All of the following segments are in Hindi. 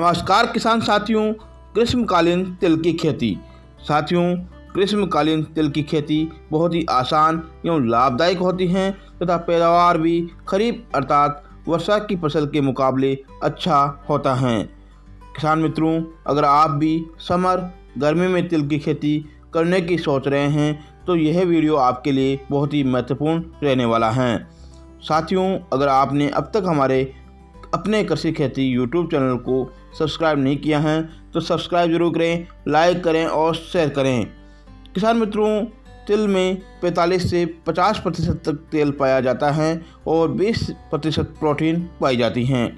नमस्कार किसान साथियों। ग्रीष्मकालीन तिल की खेती। साथियों, ग्रीष्मकालीन तिल की खेती बहुत ही आसान एवं लाभदायक होती हैं तथा पैदावार भी खरीफ अर्थात वर्षा की फसल के मुकाबले अच्छा होता है। किसान मित्रों, अगर आप भी समर गर्मी में तिल की खेती करने की सोच रहे हैं तो यह वीडियो आपके लिए बहुत ही महत्वपूर्ण रहने वाला है। साथियों, अगर आपने अब तक हमारे अपने कृषि खेती यूट्यूब चैनल को सब्सक्राइब नहीं किया है तो सब्सक्राइब जरूर करें, लाइक करें और शेयर करें। किसान मित्रों, तिल में 45 से 50% तक तेल पाया जाता है और 20% प्रोटीन पाई जाती हैं।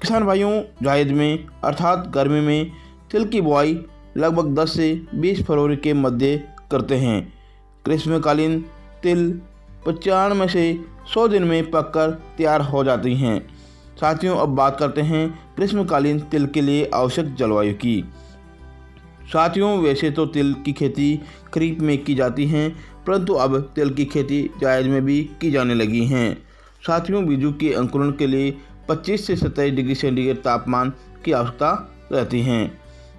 किसान भाइयों, जायद में अर्थात गर्मी में तिल की बुआई लगभग 10 से 20 फरवरी के मध्य करते हैं। ग्रीष्मकालीन तिल 95 से 100 दिन में पककर तैयार हो जाती हैं। साथियों, अब बात करते हैं ग्रीष्मकालीन तिल के लिए आवश्यक जलवायु की। साथियों, वैसे तो तिल की खेती खरीफ में की जाती हैं, परंतु अब तिल की खेती जायद में भी की जाने लगी हैं। साथियों, बीजों के अंकुरण के लिए 25 से 27 डिग्री सेंटीग्रेड तापमान की आवश्यकता रहती है।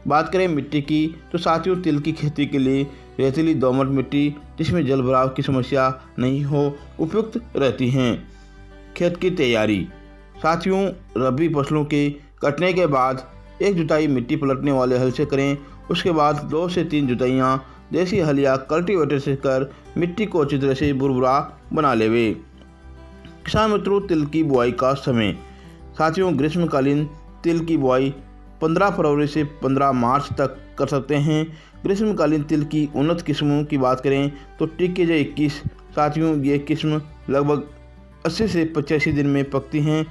बात करें मिट्टी की तो साथियों, तिल की खेती के लिए रेतीली दोमट मिट्टी जिसमें जल भराव की समस्या नहीं हो उपयुक्त रहती हैं। खेत की तैयारी। साथियों, रबी फसलों के कटने के बाद एक जुताई मिट्टी पलटने वाले हल से करें। उसके बाद 2 से 3 जुताइयाँ देसी हल या कल्टीवेटर से कर मिट्टी को अच्छी तरह से भुरभुरा बना लेवे। किसान मित्रों, तिल की बुआई का समय। साथियों, ग्रीष्मकालीन तिल की बुआई 15 फरवरी से 15 मार्च तक कर सकते हैं। ग्रीष्मकालीन तिल की उन्नत किस्मों की बात करें तो TKJ-21। साथियों, ये किस्म लगभग 80 से 85 दिन में पकती हैं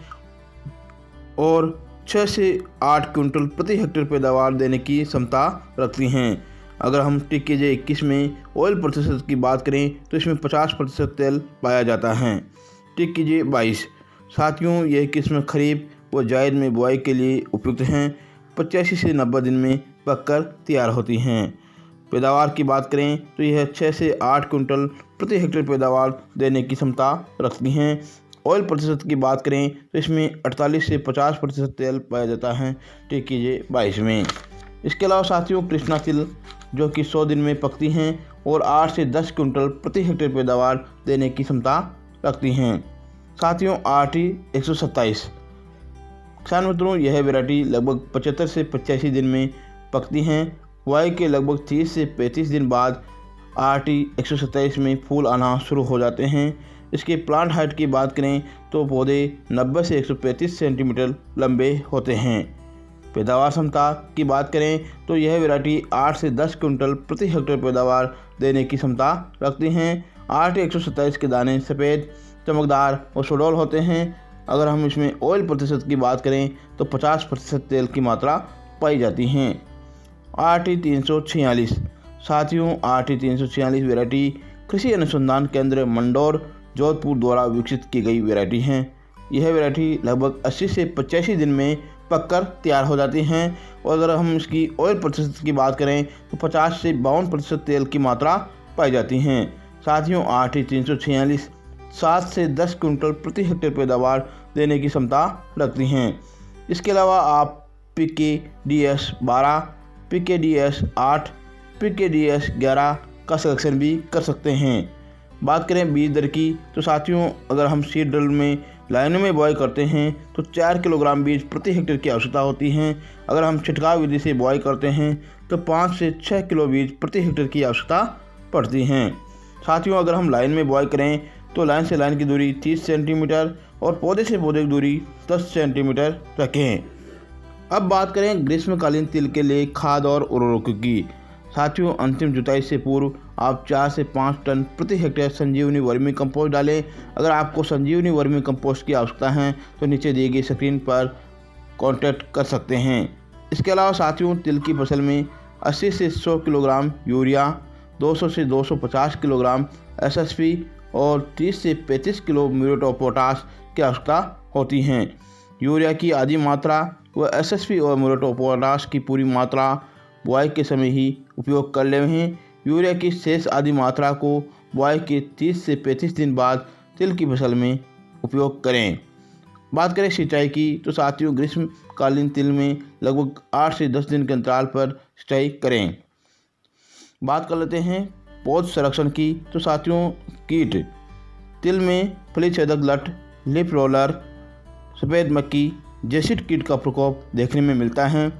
और 6 से 8 क्विंटल प्रति हेक्टेयर पैदावार देने की क्षमता रखती हैं। अगर हम TKJ-21 में ऑयल प्रतिशत की बात करें तो इसमें 50% तेल पाया जाता है। TKJ-22। साथियों, यह किस्म खरीफ व जायद में बुआई के लिए उपयुक्त हैं। 85 से 90 दिन में पककर तैयार होती हैं। पैदावार की बात करें तो यह 6 से 8 क्विंटल प्रति हेक्टेयर पैदावार देने की क्षमता रखती हैं। ऑयल प्रतिशत की बात करें तो इसमें 48 से 50% तेल पाया जाता है TKJ-22 में। इसके अलावा साथियों, कृष्णा तिल जो कि 100 दिन में पकती हैं और 8 से 10 क्विंटल प्रति हेक्टेयर पैदावार देने की क्षमता रखती हैं। साथियों, RT 127। किसान मित्रों, यह वैरायटी लगभग 75 से 85 दिन में पकती हैं। बुआई के लगभग 30 से 35 दिन बाद RT 127 में फूल आना शुरू हो जाते हैं। इसके प्लांट हाइट की बात करें तो पौधे 90 से 135 सेंटीमीटर लंबे होते हैं। पैदावार क्षमता की बात करें तो यह वैरायटी 8 से 10 क्विंटल प्रति हेक्टेयर पैदावार देने की क्षमता रखती हैं। RT 127 के दाने सफ़ेद, चमकदार और सुडौल होते हैं। अगर हम इसमें ऑयल प्रतिशत की बात करें तो 50% तेल की मात्रा पाई जाती हैं। RT 346। साथियों, RT 346 वैरायटी कृषि अनुसंधान केंद्र मंडौर जोधपुर द्वारा विकसित की गई वैरायटी हैं। यह वैरायटी लगभग 80 से 85 दिन में पककर तैयार हो जाती हैं और अगर हम इसकी ऑयल प्रतिशत की बात करें तो 50 से 52% तेल की मात्रा पाई जाती हैं। साथियों, RT 346 7 से 10 क्विंटल प्रति हेक्टेयर पैदावार देने की क्षमता रखती हैं। इसके अलावा आप PKDS-12, PKDS-8, PKDS-11 का सिलेक्शन भी कर सकते हैं। बात करें बीज दर की तो साथियों, अगर हम सीड ड्रिल में लाइनों में बुआई करते हैं तो 4 किलोग्राम बीज प्रति हेक्टेयर की आवश्यकता होती है। अगर हम छिटकाव विधि से बुआई करते हैं तो 5 से 6 किलो बीज प्रति हेक्टेयर की आवश्यकता पड़ती है। साथियों, अगर हम लाइन में बुआई करें तो लाइन से लाइन की दूरी 30 सेंटीमीटर और पौधे से पौधे की दूरी 10 सेंटीमीटर रखें। अब बात करें ग्रीष्मकालीन तिल के लिए खाद और उर्वरकों की। साथियों, अंतिम जुताई से पूर्व आप 4 से 5 टन प्रति हेक्टेयर संजीवनी वर्मी कंपोस्ट डालें। अगर आपको संजीवनी वर्मी कंपोस्ट की आवश्यकता है तो नीचे दिए गए स्क्रीन पर कांटेक्ट कर सकते हैं। इसके अलावा साथियों, तिल की फसल में 80 से 100 किलोग्राम यूरिया, 200 से 250 किलोग्राम SSP और 30 से 35 किलो म्यूरेट ऑफ पोटाश की आवश्यकता होती हैं। यूरिया की आधी मात्रा व SSP और म्यूरेट ऑफ पोटाश की पूरी मात्रा बुआई के समय ही उपयोग कर लें। यूरिया की शेष आधी मात्रा को बुआई के 30 से 35 दिन बाद तिल की फसल में उपयोग करें। बात करें सिंचाई की तो साथियों ग्रीष्मकालीन तिल में लगभग 8 से 10 दिन के अंतराल पर सिंचाई करें। बात कर लेते हैं पौध संरक्षण की तो साथियों कीट तिल में फली छेदक लट, लीफ रोलर, सफ़ेद मक्खी जैसी कीट का प्रकोप देखने में मिलता है।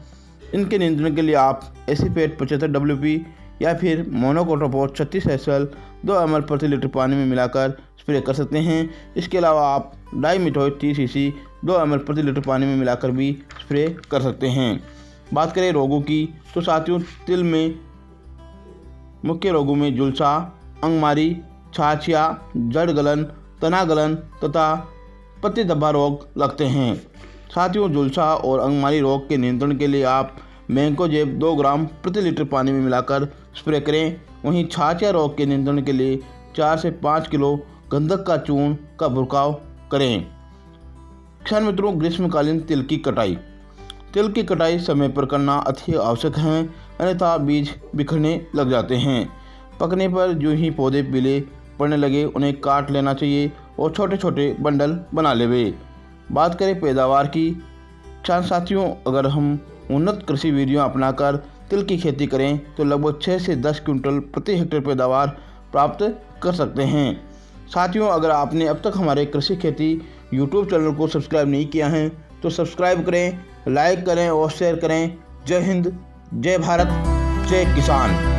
इनके नियंत्रण के लिए आप एसीपेट 75 WP या फिर मोनोकोटोपोट 36 SL 2 ml प्रति लीटर पानी में मिलाकर स्प्रे कर सकते हैं। इसके अलावा आप डाइमिथोएट 30 cc 2 ml प्रति लीटर पानी में मिलाकर भी स्प्रे कर सकते हैं। बात करें रोगों की तो साथियों तिल में मुख्य रोगों में झुलसा, अंगमारी, छाछिया, जड़ गलन, तना गलन तथा पत्ती धब्बा रोग लगते हैं। साथियों झुलसा और अंगमारी रोग के नियंत्रण के लिए आप मैंकोजेब 2 ग्राम प्रति लीटर पानी में मिलाकर स्प्रे करें। वहीं छाछिया रोग के नियंत्रण के लिए 4 से 5 किलो गंधक का चूर्ण का छिड़काव करें। किसान मित्रों, ग्रीष्मकालीन तिल की कटाई। तिल की कटाई समय पर करना अति आवश्यक है, अन्यथा बीज बिखरने लग जाते हैं। पकने पर जो ही पौधे पीले पड़ने लगे उन्हें काट लेना चाहिए और छोटे छोटे बंडल बना लेवे। बात करें पैदावार की किसान साथियों, अगर हम उन्नत कृषि विधियाँ अपनाकर तिल की खेती करें तो लगभग 6 से 10 क्विंटल प्रति हेक्टेयर पैदावार प्राप्त कर सकते हैं। साथियों, अगर आपने अब तक हमारे कृषि खेती यूट्यूब चैनल को सब्सक्राइब नहीं किया है तो सब्सक्राइब करें, लाइक करें और शेयर करें। जय हिंद, जय भारत, जय किसान।